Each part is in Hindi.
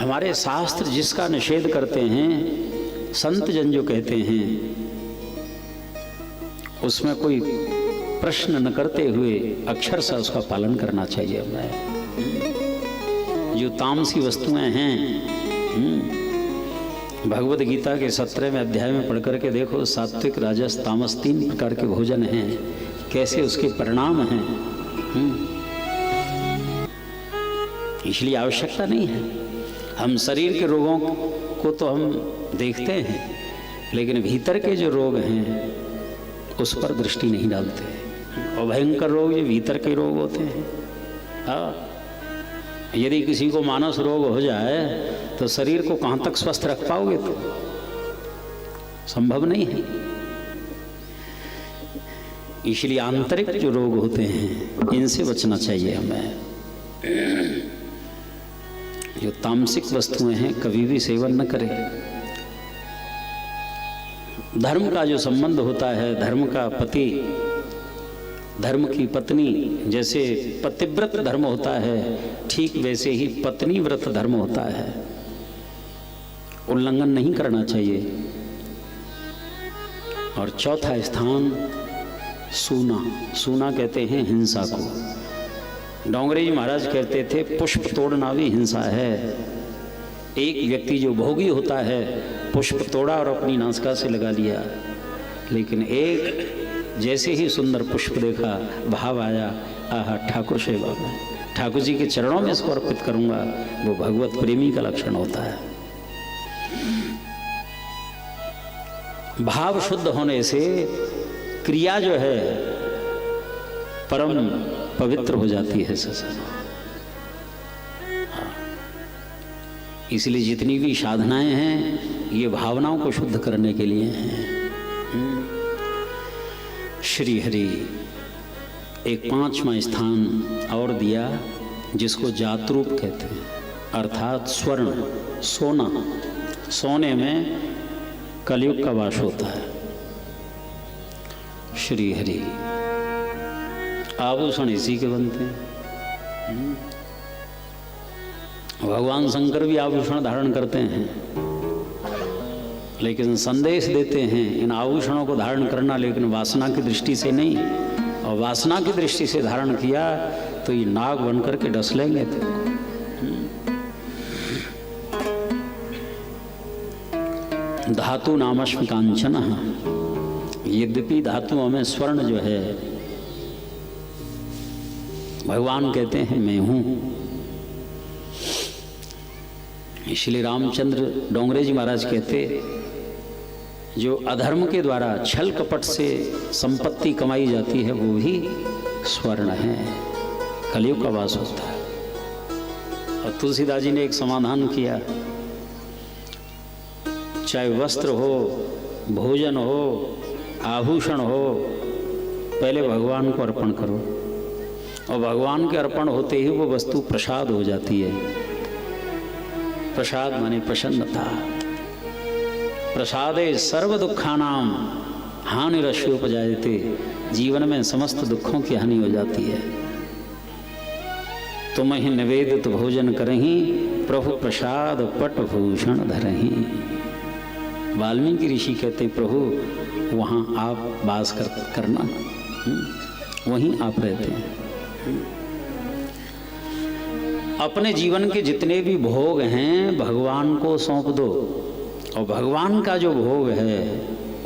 हमारे शास्त्र जिसका निषेध करते हैं, संत जन जो कहते हैं, उसमें कोई प्रश्न न करते हुए अक्षर से उसका पालन करना चाहिए हमें। जो तामसी वस्तुएं हैं, भगवद गीता के 17वें अध्याय में पढ़ करके देखो, सात्विक राजस तामस 3 प्रकार के भोजन हैं, कैसे उसके परिणाम हैं। इसलिए आवश्यकता नहीं है। हम शरीर के रोगों को तो हम देखते हैं, लेकिन भीतर के जो रोग हैं उस पर दृष्टि नहीं डालते। और भयंकर रोग ये भीतर के रोग होते हैं। हाँ, यदि किसी को मानस रोग हो जाए तो शरीर को कहाँ तक स्वस्थ रख पाओगे? तो संभव नहीं है। इसलिए आंतरिक जो रोग होते हैं इनसे बचना चाहिए हमें। जो तामसिक वस्तुएं हैं कभी भी सेवन न करें। धर्म का जो संबंध होता है, धर्म का पति, धर्म की पत्नी, जैसे पतिव्रत धर्म होता है, ठीक वैसे ही पत्नी व्रत धर्म होता है। उल्लंघन नहीं करना चाहिए। और चौथा स्थान सूना। सूना कहते हैं हिंसा को। डोंगरे जी महाराज कहते थे पुष्प तोड़ना भी हिंसा है। एक व्यक्ति जो भोगी होता है पुष्प तोड़ा और अपनी नासिका से लगा लिया, लेकिन एक जैसे ही सुंदर पुष्प देखा, भाव आया, आहा ठाकुर सेवा में, ठाकुर जी के चरणों में इसको अर्पित करूंगा, वो भगवत प्रेमी का लक्षण होता है। भाव शुद्ध होने से क्रिया जो है परम पवित्र हो जाती है ससुर। इसलिए जितनी भी साधनाएं हैं ये भावनाओं को शुद्ध करने के लिए हैं। श्री हरि एक 5वां स्थान और दिया जिसको जातरूप कहते हैं, अर्थात स्वर्ण, सोना। सोने में कलयुग का वास होता है। श्री हरि आभूषण इसी के बनते हैं। भगवान शंकर भी आभूषण धारण करते हैं, लेकिन संदेश देते हैं इन आभूषणों को धारण करना, लेकिन वासना की दृष्टि से नहीं। और वासना की दृष्टि से धारण किया तो ये नाग बन करके डस लेंगे। धातु नामस्म कांचन। यद्यपि धातुओं में स्वर्ण जो है भगवान कहते हैं मैं हूं। इसलिए रामचंद्र डोंगरे जी महाराज कहते, जो अधर्म के द्वारा छल कपट से संपत्ति कमाई जाती है वो भी स्वर्ण है, कलयुग का वास होता है। और तुलसीदास जी ने एक समाधान किया, चाहे वस्त्र हो, भोजन हो, आभूषण हो, पहले भगवान को अर्पण करो। और भगवान के अर्पण होते ही वो वस्तु प्रसाद हो जाती है। प्रसाद माने प्रसन्नता। प्रसादे सर्व दुखानाम हानिरस्योपजायते। जीवन में समस्त दुखों की हानि हो जाती है। तुम ही निवेदित भोजन करही, प्रभु प्रसाद पट भूषण धरही। वाल्मीकि ऋषि कहते हैं प्रभु वहाँ आप वास करना, वहीं आप रहते हैं। अपने जीवन के जितने भी भोग हैं भगवान को सौंप दो, और भगवान का जो भोग है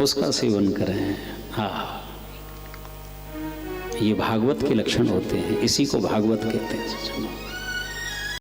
उसका सेवन करें। हाँ, ये भागवत के लक्षण होते हैं, इसी को भागवत कहते हैं।